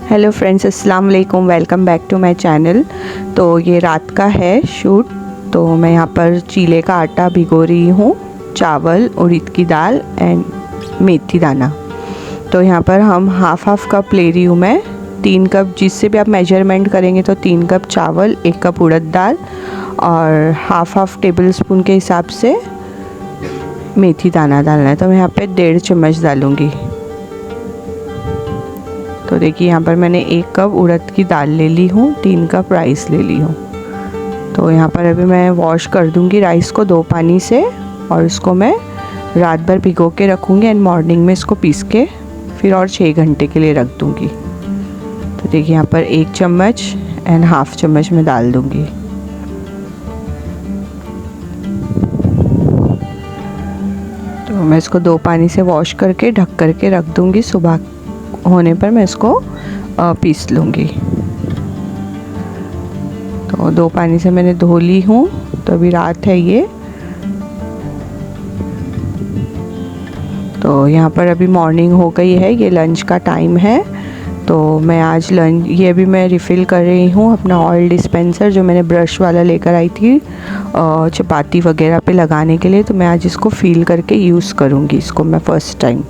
Hello friends, अस्सलाम वालेकुम। Welcome back to my channel. तो ये रात का है शूट। तो मैं यहाँ पर चीले का आटा भिगो रही हूँ, चावल, उड़द की दाल एंड मेथी दाना। तो यहाँ पर हम हाफ कप ले रही हूँ मैं। 3 कप, जिससे भी आप मेजरमेंट करेंगे तो 3 कप चावल, 1 कप उड़द दाल और हाफ टेबल स्पून के हिसाब से मेथी दाना डालना है। तो मैं यहाँ पे 1.5 चम्मच डालूँगी। तो देखिए यहाँ पर मैंने 1 कप उड़द की दाल ले ली हूँ, 3 कप राइस ले ली हूँ। तो यहाँ पर अभी मैं वॉश कर दूँगी राइस को 2 पानी से और इसको मैं रात भर भिगो के रखूँगी एंड मॉर्निंग में इसको पीस के फिर और 6 घंटे के लिए रख दूँगी। तो देखिए यहाँ पर 1 चम्मच एंड हाफ चम्मच में डाल दूँगी। तो मैं इसको 2 पानी से वॉश करके ढक करके रख दूँगी। सुबह होने पर मैं इसको पीस लूँगी। तो 2 पानी से मैंने धो ली हूँ। तो अभी रात है ये। तो यहाँ पर अभी मॉर्निंग हो गई है, ये लंच का टाइम है। तो मैं आज लंच, ये अभी मैं रिफ़िल कर रही हूँ अपना ऑयल डिस्पेंसर जो मैंने ब्रश वाला लेकर आई थी चपाती वगैरह पे लगाने के लिए। तो मैं आज इसको फ़िल करके यूज़ करूँगी इसको मैं फ़र्स्ट टाइम।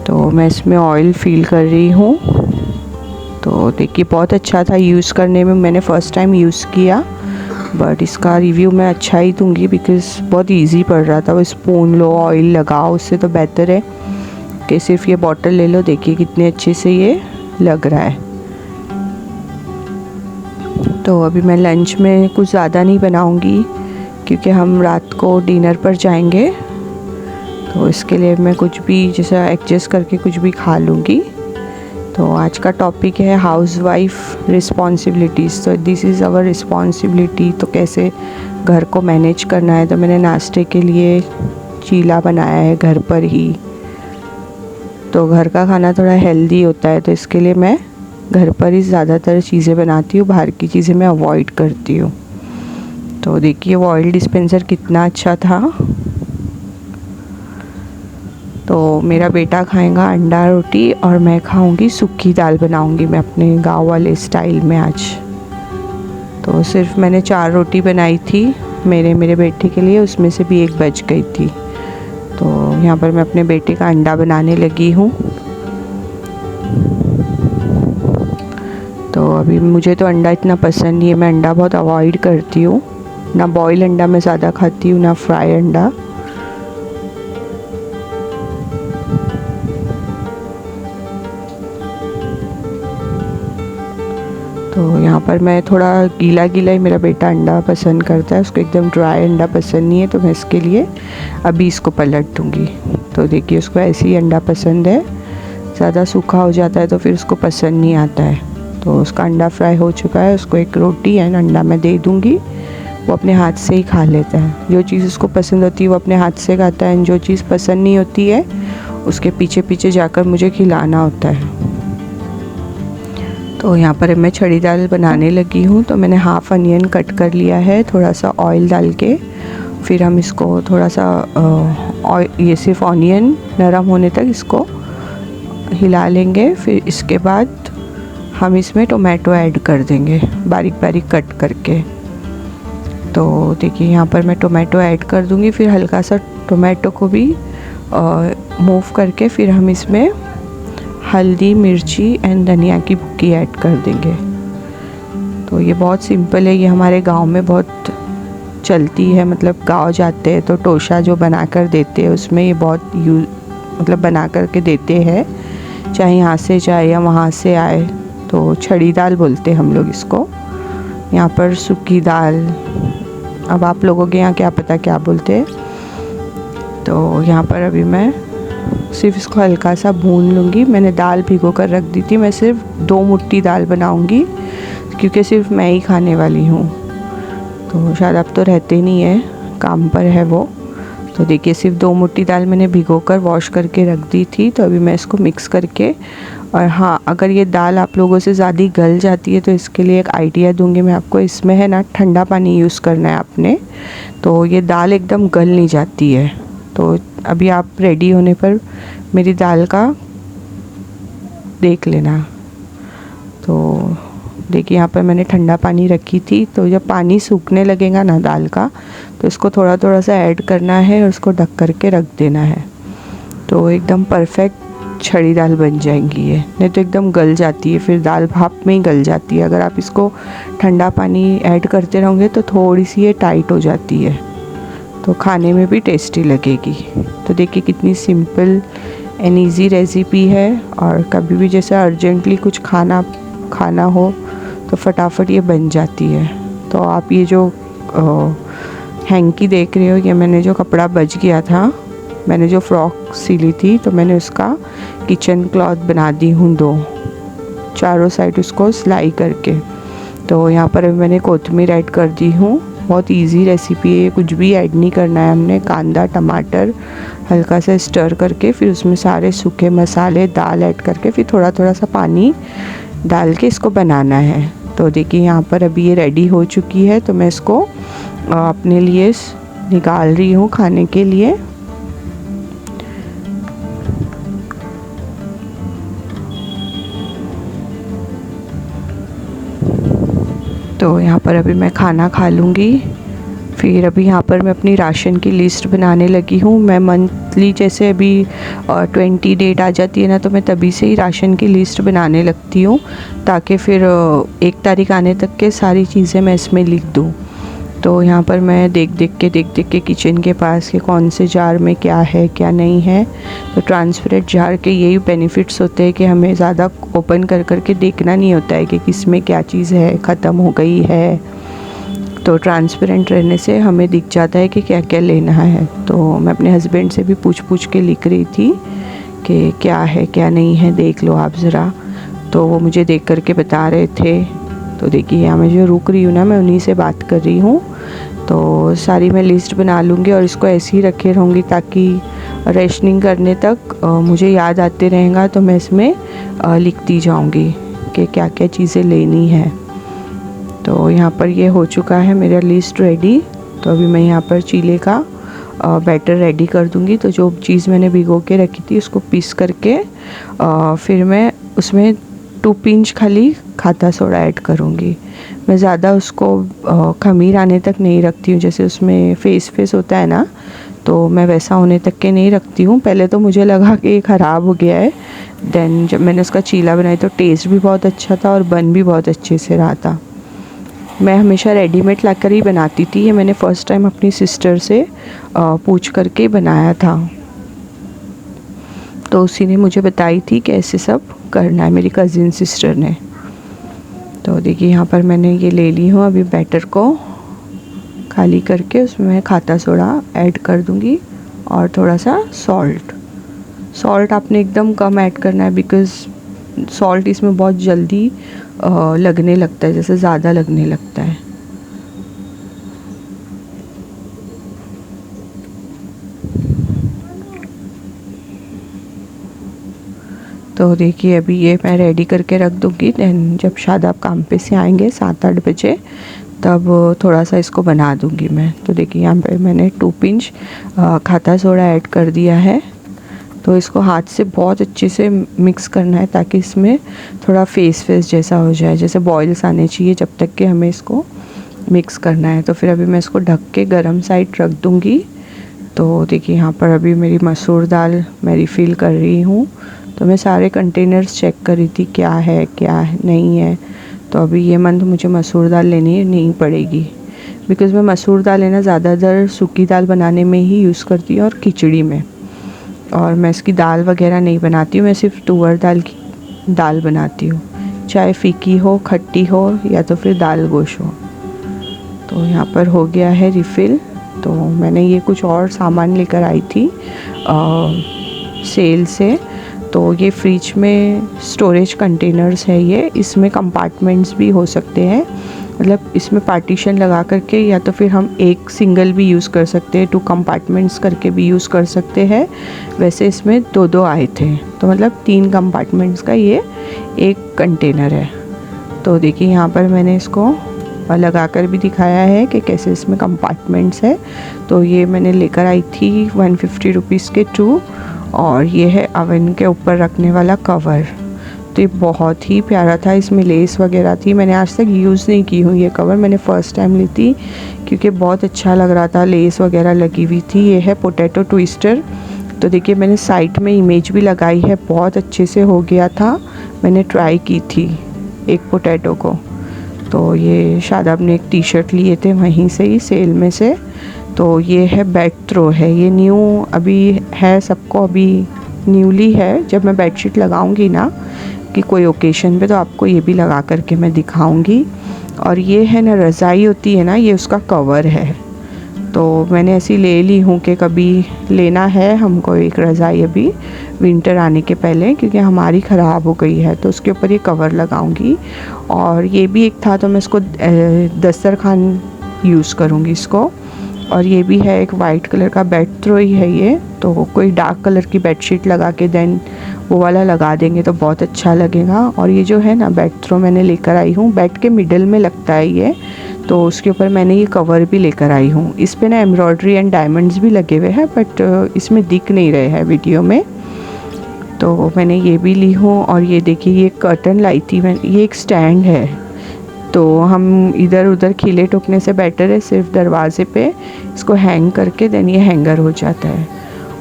तो मैं इसमें ऑयल फ़िल कर रही हूँ। तो देखिए बहुत अच्छा था यूज़ करने में, मैंने फ़र्स्ट टाइम यूज़ किया। बट इसका रिव्यू मैं अच्छा ही दूँगी बिकॉज़ बहुत इजी पड़ रहा था। वो स्पून लो, ऑयल लगाओ, उससे तो बेहतर है कि सिर्फ ये बॉटल ले लो। देखिए कितने अच्छे से ये लग रहा है। तो अभी मैं लंच में कुछ ज़्यादा नहीं बनाऊँगी क्योंकि हम रात को डिनर पर जाएंगे। तो इसके लिए मैं कुछ भी जैसा एडजस्ट करके कुछ भी खा लूँगी। तो आज का टॉपिक है हाउसवाइफ रिस्पॉन्सिबिलिटीज़। तो दिस इज़ आवर रिस्पॉन्सिबिलिटी। तो कैसे घर को मैनेज करना है। तो मैंने नाश्ते के लिए चीला बनाया है घर पर ही। तो घर का खाना थोड़ा हेल्दी होता है, तो इसके लिए मैं घर पर ही ज़्यादातर चीज़ें बनाती हूँ, बाहर की चीज़ें मैं अवॉइड करती हूँ। तो देखिए वो ऑयल डिस्पेंसर कितना अच्छा था। तो मेरा बेटा खाएगा अंडा रोटी और मैं खाऊंगी सूखी दाल बनाऊंगी मैं अपने गांव वाले स्टाइल में आज। तो सिर्फ मैंने 4 रोटी बनाई थी मेरे बेटे के लिए, उसमें से भी 1 बच गई थी। तो यहाँ पर मैं अपने बेटे का अंडा बनाने लगी हूँ। तो अभी मुझे तो अंडा इतना पसंद नहीं है, मैं अंडा बहुत अवॉइड करती हूँ। ना बॉयल अंडा मैं ज़्यादा खाती हूँ, ना फ्राई अंडा। तो यहाँ पर मैं थोड़ा गीला ही मेरा बेटा अंडा पसंद करता है, उसको एकदम ड्राई अंडा पसंद नहीं है। तो मैं इसके लिए अभी इसको पलट दूँगी। तो देखिए उसको ऐसे ही अंडा पसंद है, ज़्यादा सूखा हो जाता है तो फिर उसको पसंद नहीं आता है। तो उसका अंडा फ्राई हो चुका है, उसको 1 रोटी एंड अंडा मैं दे दूँगी। वो अपने हाथ से ही खा लेता है। जो चीज़ उसको पसंद होती है वो अपने हाथ से खाता है, जो चीज़ पसंद नहीं होती है उसके पीछे पीछे जाकर मुझे खिलाना होता है। तो यहाँ पर मैं छड़ी दाल बनाने लगी हूँ। तो मैंने हाफ़ अनियन कट कर लिया है, थोड़ा सा ऑयल डाल के। फिर हम इसको थोड़ा सा ये सिर्फ ऑनियन नरम होने तक इसको हिला लेंगे। फिर इसके बाद हम इसमें टोमेटो ऐड कर देंगे बारीक बारीक कट करके। तो देखिए यहाँ पर मैं टोमेटो ऐड कर दूँगी। फिर हल्का सा टोमेटो को भी मूव करके फिर हम इसमें हल्दी, मिर्ची एंड धनिया की भुक्की ऐड कर देंगे। तो ये बहुत सिंपल है, ये हमारे गांव में बहुत चलती है। मतलब गांव जाते हैं तो टोशा जो बना कर देते हैं उसमें ये बहुत मतलब बना कर के देते हैं, चाहे यहाँ से चाहे या वहाँ से आए। तो छड़ी दाल बोलते हैं हम लोग इसको, यहाँ पर सूखी दाल। अब आप लोगों के यहाँ क्या पता क्या बोलते हैं। तो यहाँ पर अभी मैं सिर्फ इसको हल्का सा भून लूँगी। मैंने दाल भिगो कर रख दी थी। मैं सिर्फ 2 मुट्ठी दाल बनाऊँगी क्योंकि सिर्फ मैं ही खाने वाली हूँ। तो शायद अब तो रहते नहीं है, काम पर है वो। तो देखिए सिर्फ 2 मुट्ठी दाल मैंने भिगो कर वॉश करके रख दी थी। तो अभी मैं इसको मिक्स करके, और हाँ, अगर ये दाल आप लोगों से ज़्यादा गल जाती है तो इसके लिए एक आइडिया दूँगी मैं आपको। इसमें है ना ठंडा पानी यूज़ करना है आपने, तो ये दाल एकदम गल नहीं जाती है। तो अभी आप रेडी होने पर मेरी दाल का देख लेना। तो देखिए यहाँ पर मैंने ठंडा पानी रखी थी, तो जब पानी सूखने लगेगा ना दाल का, तो इसको थोड़ा थोड़ा सा ऐड करना है और उसको ढक करके रख देना है। तो एकदम परफेक्ट छड़ी दाल बन जाएंगी ये, नहीं तो एकदम गल जाती है, फिर दाल भाप में ही गल जाती है। अगर आप इसको ठंडा पानी ऐड करते रहोगे तो थोड़ी सी ये टाइट हो जाती है, तो खाने में भी टेस्टी लगेगी। तो देखिए कितनी सिंपल एंड ईजी रेसिपी है, और कभी भी जैसे अर्जेंटली कुछ खाना हो तो फटाफट ये बन जाती है। तो आप ये जो हैंकी देख रहे हो, ये मैंने जो कपड़ा बच गया था, मैंने जो फ्रॉक सिली थी, तो मैंने उसका किचन क्लॉथ बना दी हूँ 2, चारों साइड उसको सिलाई करके। तो यहाँ पर अभी मैंने कोथिमीर ऐड कर दी हूँ। बहुत इजी रेसिपी है, कुछ भी ऐड नहीं करना है हमने। कांदा टमाटर हल्का सा स्टर करके, फिर उसमें सारे सूखे मसाले दाल ऐड करके, फिर थोड़ा थोड़ा सा पानी डाल के इसको बनाना है। तो देखिए यहाँ पर अभी ये रेडी हो चुकी है, तो मैं इसको अपने लिए निकाल रही हूँ खाने के लिए। तो यहाँ पर अभी मैं खाना खा लूँगी। फिर अभी यहाँ पर मैं अपनी राशन की लिस्ट बनाने लगी हूँ। मैं मंथली जैसे अभी 20 डेट आ जाती है ना, तो मैं तभी से ही राशन की लिस्ट बनाने लगती हूँ, ताकि फिर 1 तारीख आने तक के सारी चीज़ें मैं इसमें लिख दूँ। तो यहाँ पर मैं देख देख के किचन के पास के कौन से जार में क्या है क्या नहीं है। तो ट्रांसपेरेंट जार के यही बेनिफिट्स होते हैं कि हमें ज़्यादा ओपन कर के देखना नहीं होता है कि किस में क्या चीज़ है, ख़त्म हो गई है। तो ट्रांसपेरेंट रहने से हमें दिख जाता है कि क्या क्या लेना है। तो मैं अपने हस्बैंड से भी पूछ के लिख रही थी कि क्या है क्या नहीं है, देख लो आप ज़रा। तो वो मुझे देख करके बता रहे थे। तो देखिए यहाँ मैं जो रुक रही हूँ ना, मैं उन्हीं से बात कर रही हूँ। तो सारी मैं लिस्ट बना लूँगी और इसको ऐसे ही रखे रहूँगी, ताकि रेशनिंग करने तक मुझे याद आते रहेगा। तो मैं इसमें लिखती जाऊँगी कि क्या क्या चीज़ें लेनी है। तो यहाँ पर ये हो चुका है मेरा लिस्ट रेडी। तो अभी मैं यहाँ पर चीले का बैटर रेडी कर दूँगी। तो जो चीज़ मैंने भिगो के रखी थी उसको पीस करके फिर मैं उसमें 2 पिंच खाली खाता सोडा ऐड करूँगी। मैं ज़्यादा उसको खमीर आने तक नहीं रखती हूँ, जैसे उसमें फेस होता है ना, तो मैं वैसा होने तक के नहीं रखती हूँ। पहले तो मुझे लगा कि ये ख़राब हो गया है, देन जब मैंने उसका चीला बनाया तो टेस्ट भी बहुत अच्छा था और बन भी बहुत अच्छे से रहा था। मैं हमेशा रेडीमेड लाकर ही बनाती थी, ये मैंने फ़र्स्ट टाइम अपनी सिस्टर से पूछ करके बनाया था। तो उसी ने मुझे बताई थी कि ऐसे सब करना है, मेरी कज़िन सिस्टर ने। तो देखिए यहाँ पर मैंने ये ले ली हूँ। अभी बैटर को खाली करके उसमें मैं खाता सोडा ऐड कर दूँगी और थोड़ा सा सॉल्ट आपने एकदम कम ऐड करना है, बिकॉज़ सॉल्ट इसमें बहुत जल्दी लगने लगता है, जैसे ज़्यादा लगने लगता है। तो देखिए अभी ये मैं रेडी करके रख दूँगी। दैन जब शायद आप काम पे से आएंगे 7-8 बजे, तब थोड़ा सा इसको बना दूँगी मैं। तो देखिए यहाँ पे मैंने 2 पिंच खाता सोडा ऐड कर दिया है। तो इसको हाथ से बहुत अच्छे से मिक्स करना है, ताकि इसमें थोड़ा फेस जैसा हो जाए, जैसे बॉयल्स आने चाहिए, जब तक कि हमें इसको मिक्स करना है। तो फिर अभी मैं इसको ढक के गरम साइड रख दूँगी। तो देखिए यहाँ पर अभी मेरी मसूर दाल मैं रिफ़िल कर रही हूँ। तो मैं सारे कंटेनर्स चेक कर रही थी क्या है क्या नहीं है। तो अभी ये मंथ मुझे मसूर दाल लेनी नहीं पड़ेगी, बिकॉज़ मैं मसूर दाल है ना ज़्यादातर सूखी दाल बनाने में ही यूज़ करती हूँ और खिचड़ी में। और मैं इसकी दाल वगैरह नहीं बनाती हूँ, मैं सिर्फ तुअर दाल की दाल बनाती हूँ, चाहे फीकी हो, खट्टी हो, या तो फिर दाल गोश हो। तो यहाँ पर हो गया है रिफ़िल। तो मैंने ये कुछ और सामान लेकर आई थी सेल से। तो ये फ्रिज में स्टोरेज कंटेनर्स है ये, इसमें कंपार्टमेंट्स भी हो सकते हैं, मतलब इसमें पार्टीशन लगा करके, या तो फिर हम एक सिंगल भी यूज़ कर सकते हैं, 2 कंपार्टमेंट्स करके भी यूज़ कर सकते हैं। वैसे इसमें 2-2 आए थे, तो मतलब 3 कंपार्टमेंट्स का ये एक कंटेनर है। तो देखिए यहाँ पर मैंने इसको लगा कर भी दिखाया है कि कैसे इसमें कंपार्टमेंट्स है। तो ये मैंने लेकर आई थी 150 रुपीज़ के 2, और ये है अवन के ऊपर रखने वाला कवर। तो ये बहुत ही प्यारा था, इसमें लेस वगैरह थी। मैंने आज तक यूज़ नहीं की हूँ ये कवर, मैंने फ़र्स्ट टाइम ली थी क्योंकि बहुत अच्छा लग रहा था, लेस वगैरह लगी हुई थी। ये है पोटैटो ट्विस्टर। तो देखिए मैंने साइड में इमेज भी लगाई है, बहुत अच्छे से हो गया था। मैंने ट्राई की थी एक पोटैटो को। तो ये शादाब ने एक टी शर्ट लिए थे वहीं से ही, सेल में से। तो ये है बेड थ्रो है, ये न्यू अभी है, सबको अभी न्यूली है। जब मैं बेडशीट लगाऊंगी ना कि कोई ओकेशन पे, तो आपको ये भी लगा करके मैं दिखाऊंगी। और ये है ना, रज़ाई होती है ना, ये उसका कवर है। तो मैंने ऐसी ले ली हूँ कि कभी लेना है हमको एक रज़ाई अभी विंटर आने के पहले, क्योंकि हमारी ख़राब हो गई है, तो उसके ऊपर ये कवर लगाऊंगी। और ये भी एक था, तो मैं इसको दस्तरखान यूज़ करूँगी इसको। और ये भी है एक वाइट कलर का बेड थ्रो ही है ये। तो कोई डार्क कलर की बेडशीट लगा के देन वो वाला लगा देंगे तो बहुत अच्छा लगेगा। और ये जो है ना बेड थ्रो मैंने लेकर आई हूँ, बेड के मिडल में लगता है ये, तो उसके ऊपर मैंने ये कवर भी लेकर आई हूँ। इस पे ना एम्ब्रॉयडरी एंड डायमंड्स भी लगे हुए हैं, बट इसमें दिख नहीं रहे हैं वीडियो में। तो मैंने ये भी ली हूँ। और ये देखिए ये कर्टन लाई थी मैं, ये एक स्टैंड है, तो हम इधर उधर खिले ठोकने से बेटर है सिर्फ दरवाजे पे इसको हैंग करके देन ये हैंगर हो जाता है।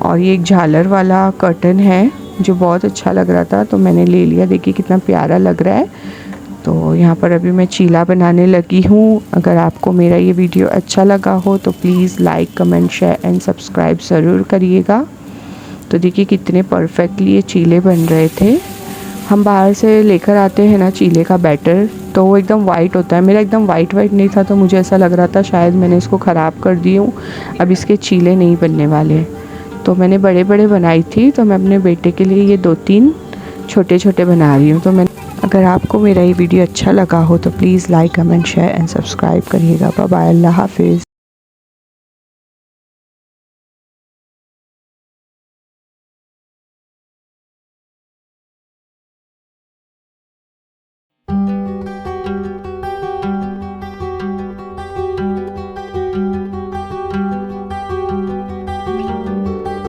और ये एक झालर वाला कर्टन है जो बहुत अच्छा लग रहा था, तो मैंने ले लिया। देखिए कितना प्यारा लग रहा है। तो यहाँ पर अभी मैं चीला बनाने लगी हूँ। अगर आपको मेरा ये वीडियो अच्छा लगा हो तो please like, comment, share and subscribe ज़रूर करिएगा। तो देखिए कितने परफेक्टली ये चीले बन रहे थे। हम बाहर से लेकर आते हैं ना चीले का बैटर, तो वो एकदम वाइट होता है। मेरा एकदम वाइट नहीं था, तो मुझे ऐसा लग रहा था शायद मैंने इसको ख़राब कर दी हूँ, अब इसके चीले नहीं बनने वाले। तो मैंने बड़े बड़े बनाई थी, तो मैं अपने बेटे के लिए ये 2-3 छोटे छोटे बना रही हूँ। तो मैं, अगर आपको मेरा ये वीडियो अच्छा लगा हो तो please like, comment, share and subscribe करिएगा। बाय बाय, अल्लाह हाफिज़।